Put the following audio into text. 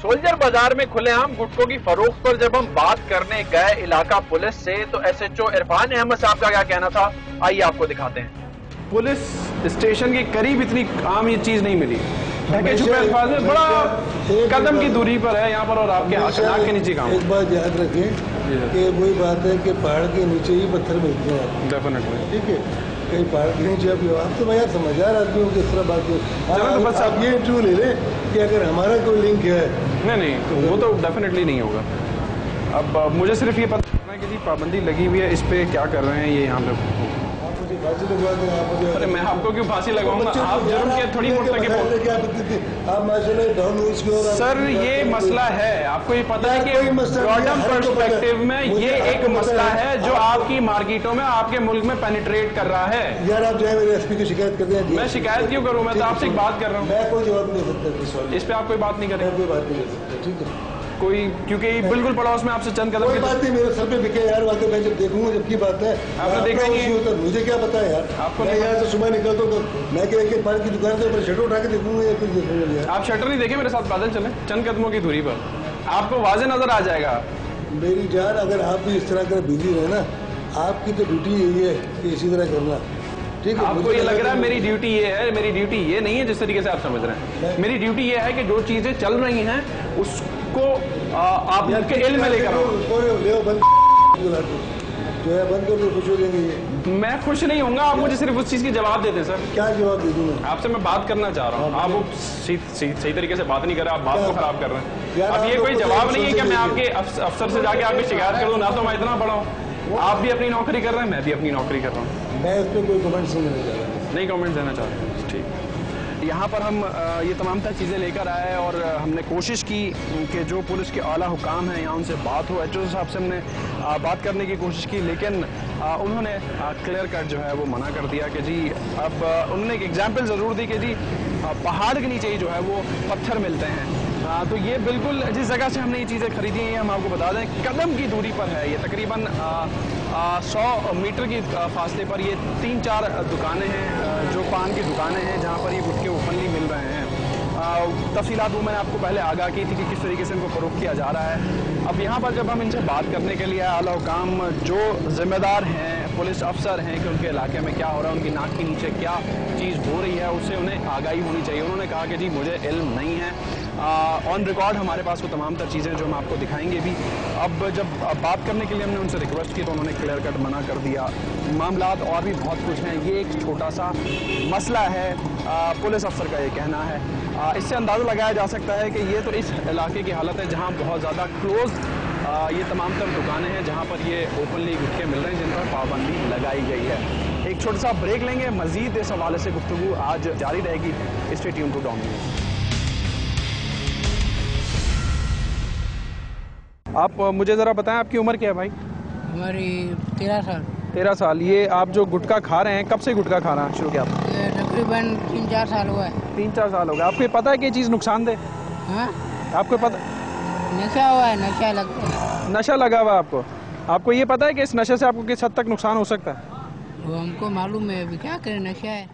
Soldier बाजार में खुलेआम गुटखों की फरोख्त पर जब हम बात करने गए इलाका पुलिस से तो एसएचओ इरफान अहमद साहब का क्या कहना था, आइए आपको दिखाते हैं। पुलिस स्टेशन के करीब इतनी आम ये चीज नहीं मिली। ढके छुपे अल्फाज में बड़ा कदम की दूरी पर है यहाँ पर और आपके नाक के नीचे काम। एक बात याद रखें कि वही बात है कि पहाड़ के नीचे ही पत्थर मिलते हैं। डेफिनेटली ठीक है, कहीं पहाड़ के नीचे आप तो भैया समझदार आदमी हो किस तरह बात चलो तो बस आप ये इंटरव्यू ले लें कि अगर हमारा कोई लिंक है। नहीं तो वो तो डेफिनेटली नहीं होगा। अब मुझे सिर्फ ये पता करना है कि जी पाबंदी लगी हुई है, इस पे क्या कर रहे हैं ये यहाँ पे। फांसी लगवा दें आप मुझे। अरे मैं आपको क्यों फांसी लगाऊंगा, आप जुर्म के थोड़ी मुर्तकिब हो। आप माशाल्लाह डाउन न्यूज़ की ओर सर ये मसला है, आपको ये पता है कि ब्रॉडम पर्सपेक्टिव में ये एक मसला है जो आपकी मार्केटों में आपके मुल्क में पेनिट्रेट कर रहा है। यार आप जाए मेरे एसपी की शिकायत कर दें। मैं शिकायत क्यों करूं, मैं तो आपसे एक बात कर रहा हूँ। मैं कोई जवाब नहीं दे सकता इस पे आप कोई बात नहीं करें, कोई बात नहीं कर सकता। ठीक है कोई, क्योंकि बिल्कुल पड़ोस में आपसे चंद कदम कोई बात नहीं, मेरे सर पे बिके यार बातें मैं जब देखूंगा जब की बात है। आपने देखा नहीं है? मुझे क्या पता है यार, आपको मैं यहाँ से सुबह निकलता हूँ तो मैं क्या एक पान की दुकान से ऊपर शटर उठा के देखूंगा या कुछ देखूंगा। आप शटर नहीं देखे, मेरे साथ पैदल चले चंद कदमों की दूरी पर, आपको वाज़े नजर आ जाएगा। मेरी जान अगर आप भी इस तरह कर बिजी रहे ना, आपकी तो ड्यूटी यही है कि इसी तरह करना। ठीक है, आपको ये लग रहा है मेरी ड्यूटी ये है, मेरी ड्यूटी ये नहीं है जिस तरीके से आप समझ रहे हैं। मेरी ड्यूटी ये है कि जो चीजें चल रही हैं उसको आप के इल्म में लेकर आओ। जो है बंद कर दो, खुश हो जाएंगे। मैं खुश नहीं होऊंगा, आप मुझे सिर्फ उस चीज की जवाब देते सर। क्या जवाब दे दूं मैं? आपसे मैं बात करना चाह रहा हूँ, आप वो सही तरीके से बात नहीं कर रहे, आप बात को खराब कर रहे हैं। अब ये कोई जवाब नहीं है कि मैं आपके अफसर से जाके आपकी शिकायत कर दूं, ना तो मैं इतना बड़ा हूँ। आप भी अपनी नौकरी कर रहे हैं, मैं भी अपनी नौकरी कर रहा हूँ। मैं इस पर कोई कमेंट्स नहीं देना चाह रहा। नहीं कमेंट देना चाहते, ठीक। यहाँ पर हम ये तमाम तर चीज़ें लेकर आए और हमने कोशिश की कि जो पुलिस के आला हुकाम हैं यहाँ उनसे बात हो। एचओ साहब से हमने बात करने की कोशिश की, लेकिन उन्होंने क्लियर कट जो है वो मना कर दिया कि जी अब उन्होंने एक एग्जांपल ज़रूर दी कि जी पहाड़ के नीचे ही जो है वो पत्थर मिलते हैं। तो ये बिल्कुल जिस जगह से हमने ये चीज़ें खरीदी हैं हम आपको बता दें कदम की दूरी पर है। ये तकरीबन 100 मीटर की फासले पर ये 3-4 दुकानें हैं जो पान की दुकानें हैं जहाँ पर ये गुटखे ओपनली मिल रहे हैं। तफसीलात वो मैंने आपको पहले आगाह की थी कि किस तरीके से इनको फ़रोख्त किया जा रहा है। अब यहाँ पर जब हम इनसे बात करने के लिए आला हुकाम जो ज़िम्मेदार हैं, पुलिस अफसर हैं कि उनके इलाके में क्या हो रहा है, उनकी नाक के नीचे क्या चीज़ हो रही है, उससे उन्हें आगाही होनी चाहिए। उन्होंने कहा कि जी मुझे इल्म नहीं है। ऑन रिकॉर्ड हमारे पास वो तमाम तर चीज़ें जो हम आपको दिखाएंगे भी। अब जब बात करने के लिए हमने उनसे रिक्वेस्ट की तो उन्होंने क्लियर कट मना कर दिया। मामलात और भी बहुत कुछ हैं, ये एक छोटा सा मसला है, पुलिस अफसर का ये कहना है। इससे अंदाज़ा लगाया जा सकता है कि ये तो इस इलाके की हालत है जहाँ बहुत ज़्यादा क्लोज ये तमाम तर दुकानें हैं जहाँ पर ये ओपनली गुटखे मिल रहे हैं जिन पर पाबंदी लगाई गई है। एक छोटा सा ब्रेक लेंगे, मज़ीद इस हवाले से गुफ्तगू आज जारी रहेगी। Stay tuned to Dawn News. आप मुझे ज़रा बताएं आपकी उम्र क्या है भाई? हमारी 13 साल। 13 साल। ये आप जो गुटखा खा रहे हैं कब से गुटखा खाना शुरू किया? तकरीबन 3-4 साल हुआ है। 3-4 साल हो गए। आपको पता है कि ये चीज़ नुकसानदेह? हाँ, आपको पता? नशा हुआ है, नशा लगता है। नशा लगा हुआ है आपको ये पता है कि इस नशे से आपको किस हद तक नुकसान हो सकता है? वो हमको मालूम है, अभी क्या करें, नशा है।